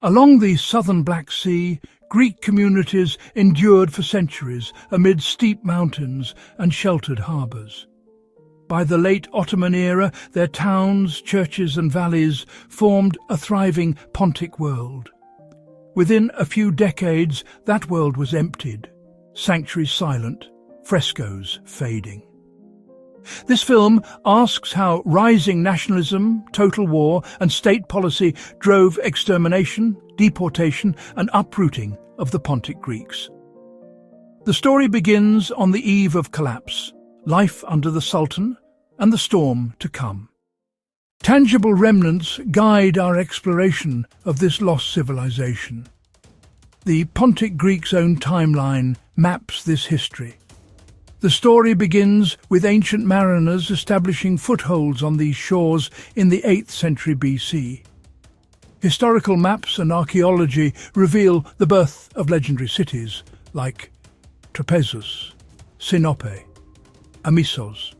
Along the southern Black Sea, Greek communities endured for centuries amid steep mountains and sheltered harbours. By the late Ottoman era, their towns, churches and valleys formed a thriving Pontic world. Within a few decades, that world was emptied, sanctuaries silent, frescoes fading. This film asks how rising nationalism, total war and state policy drove extermination, deportation and uprooting of the Pontic Greeks. The story begins on the eve of collapse, life under the Sultan and the storm to come. Tangible remnants guide our exploration of this lost civilization. The Pontic Greeks' own timeline maps this history. The story begins with ancient mariners establishing footholds on these shores in the 8th century BC. Historical maps and archaeology reveal the birth of legendary cities like Trapezus, Sinope, Amissos.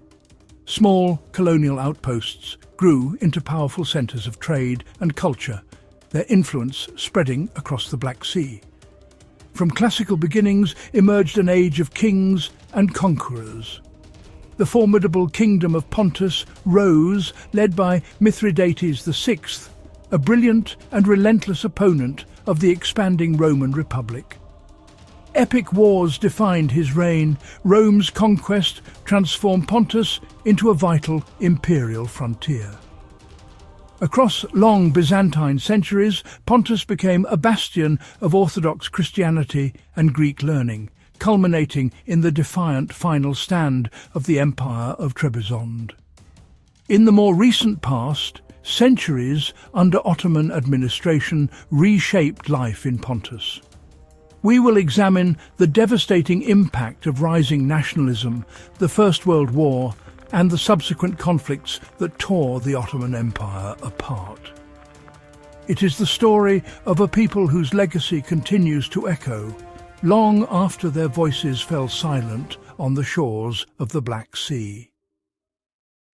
Small colonial outposts grew into powerful centres of trade and culture, their influence spreading across the Black Sea. From classical beginnings emerged an age of kings and conquerors. The formidable kingdom of Pontus rose, led by Mithridates VI, a brilliant and relentless opponent of the expanding Roman Republic. Epic wars defined his reign. Rome's conquest transformed Pontus into a vital imperial frontier. Across long Byzantine centuries, Pontus became a bastion of Orthodox Christianity and Greek learning, culminating in the defiant final stand of the Empire of Trebizond. In the more recent past, centuries under Ottoman administration reshaped life in Pontus. We will examine the devastating impact of rising nationalism, the First World War, and the subsequent conflicts that tore the Ottoman Empire apart. It is the story of a people whose legacy continues to echo long after their voices fell silent on the shores of the Black Sea.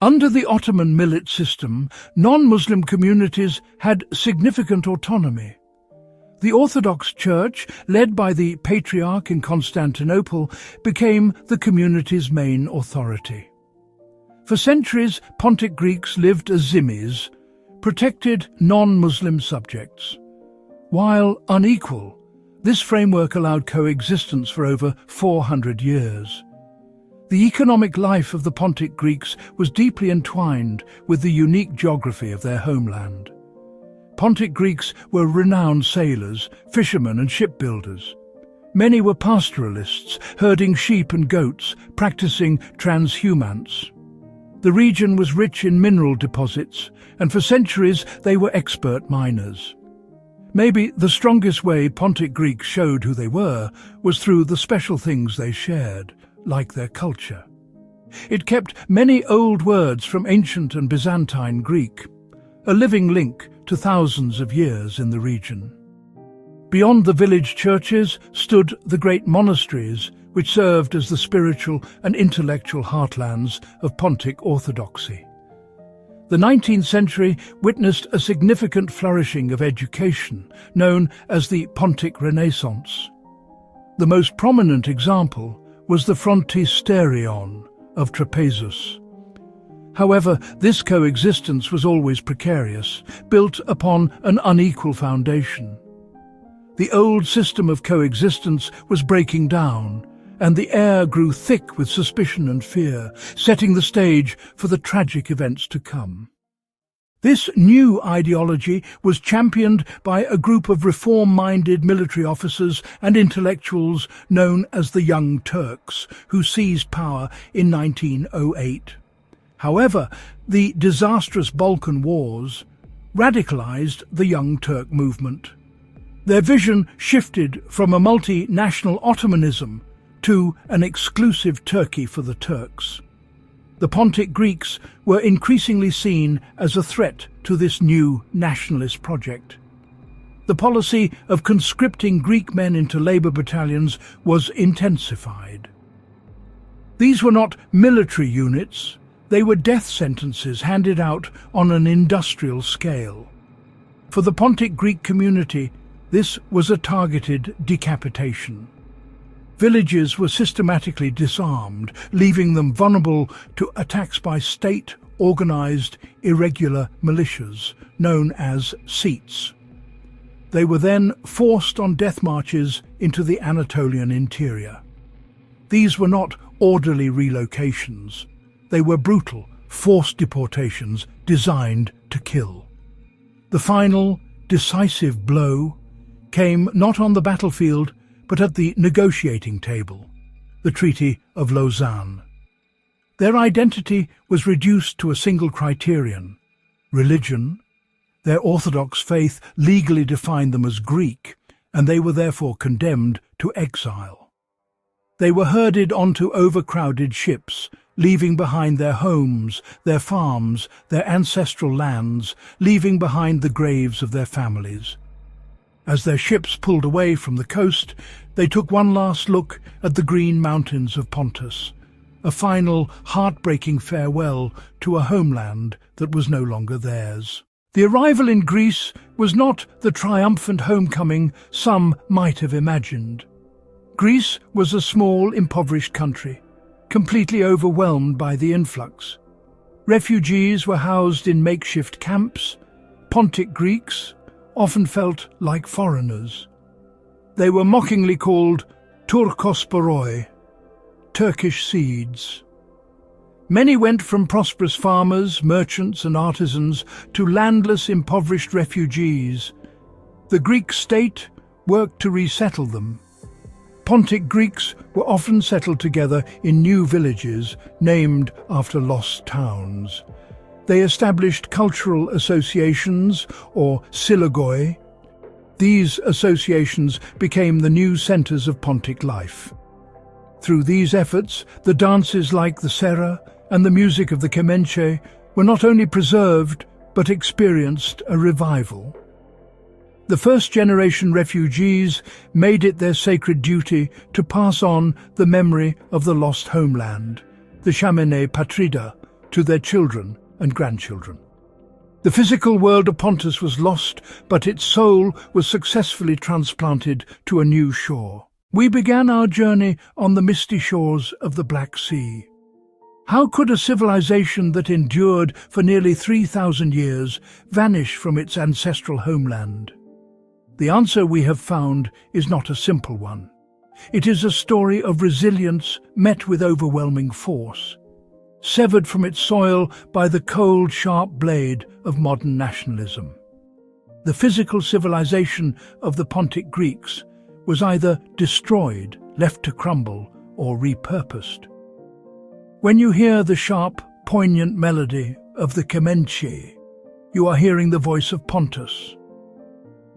Under the Ottoman millet system, non-Muslim communities had significant autonomy. The Orthodox Church, led by the Patriarch in Constantinople, became the community's main authority. For centuries, Pontic Greeks lived as zimmis, protected non-Muslim subjects. While unequal, this framework allowed coexistence for over 400 years. The economic life of the Pontic Greeks was deeply entwined with the unique geography of their homeland. Pontic Greeks were renowned sailors, fishermen and shipbuilders. Many were pastoralists, herding sheep and goats, practicing transhumance. The region was rich in mineral deposits, and for centuries they were expert miners. Maybe the strongest way Pontic Greeks showed who they were was through the special things they shared, like their culture. It kept many old words from ancient and Byzantine Greek, a living link to thousands of years in the region. Beyond the village churches stood the great monasteries, which served as the spiritual and intellectual heartlands of Pontic orthodoxy. The 19th century witnessed a significant flourishing of education, known as the Pontic Renaissance. The most prominent example was the Frontisterion of Trapezus. However, this coexistence was always precarious, built upon an unequal foundation. The old system of coexistence was breaking down, and the air grew thick with suspicion and fear, setting the stage for the tragic events to come. This new ideology was championed by a group of reform-minded military officers and intellectuals known as the Young Turks, who seized power in 1908. However, the disastrous Balkan Wars radicalized the Young Turk movement. Their vision shifted from a multinational Ottomanism to an exclusive Turkey for the Turks. The Pontic Greeks were increasingly seen as a threat to this new nationalist project. The policy of conscripting Greek men into labour battalions was intensified. These were not military units, they were death sentences handed out on an industrial scale. For the Pontic Greek community, This was a targeted decapitation. Villages were systematically disarmed, leaving them vulnerable to attacks by state-organized irregular militias, known as Cetes. They were then forced on death marches into the Anatolian interior. These were not orderly relocations. They were brutal, forced deportations designed to kill. The final, decisive blow came not on the battlefield, but at the negotiating table, the Treaty of Lausanne. Their identity was reduced to a single criterion: religion. Their Orthodox faith legally defined them as Greek, and they were therefore condemned to exile. They were herded onto overcrowded ships, leaving behind their homes, their farms, their ancestral lands, leaving behind the graves of their families. As their ships pulled away from the coast, they took one last look at the green mountains of Pontus, a final, heartbreaking farewell to a homeland that was no longer theirs. The arrival in Greece was not the triumphant homecoming some might have imagined. Greece was a small, impoverished country, completely overwhelmed by the influx. Refugees were housed in makeshift camps. Pontic Greeks often felt like foreigners. They were mockingly called Turkosporoi, Turkish seeds. Many went from prosperous farmers, merchants and artisans to landless, impoverished refugees. The Greek state worked to resettle them. Pontic Greeks were often settled together in new villages named after lost towns. They established cultural associations, or syllagoi. These associations became the new centres of Pontic life. Through these efforts, the dances like the Sera and the music of the Kemenche were not only preserved, but experienced a revival. The first-generation refugees made it their sacred duty to pass on the memory of the lost homeland, the Shamene Patrida, to their children and grandchildren. The physical world of Pontus was lost, but its soul was successfully transplanted to a new shore. We began our journey on the misty shores of the Black Sea. How could a civilization that endured for nearly 3,000 years vanish from its ancestral homeland? The answer we have found is not a simple one. It is a story of resilience met with overwhelming force, severed from its soil by the cold, sharp blade of modern nationalism. The physical civilization of the Pontic Greeks was either destroyed, left to crumble, or repurposed. When you hear the sharp, poignant melody of the Kemenche, you are hearing the voice of Pontus.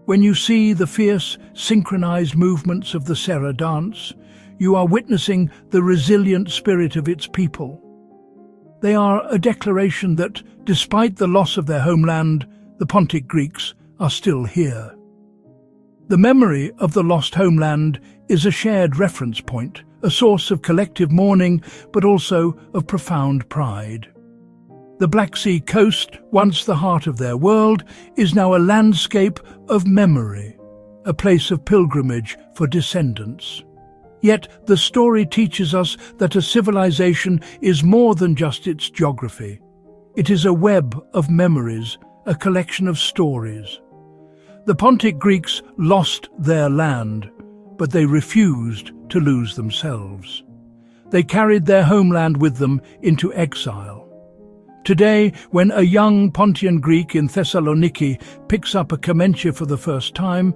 When you see the fierce, synchronized movements of the Sera dance, you are witnessing the resilient spirit of its people. They are a declaration that, despite the loss of their homeland, the Pontic Greeks are still here. The memory of the lost homeland is a shared reference point, a source of collective mourning, but also of profound pride. The Black Sea coast, once the heart of their world, is now a landscape of memory, a place of pilgrimage for descendants. Yet the story teaches us that a civilization is more than just its geography. It is a web of memories, a collection of stories. The Pontic Greeks lost their land, but they refused to lose themselves. They carried their homeland with them into exile. Today, when a young Pontian Greek in Thessaloniki picks up a Kemenche for the first time,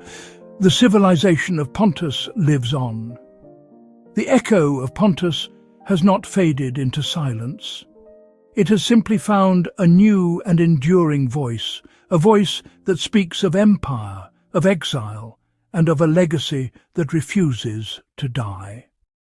the civilization of Pontus lives on. The echo of Pontus has not faded into silence. It has simply found a new and enduring voice, a voice that speaks of empire, of exile, and of a legacy that refuses to die.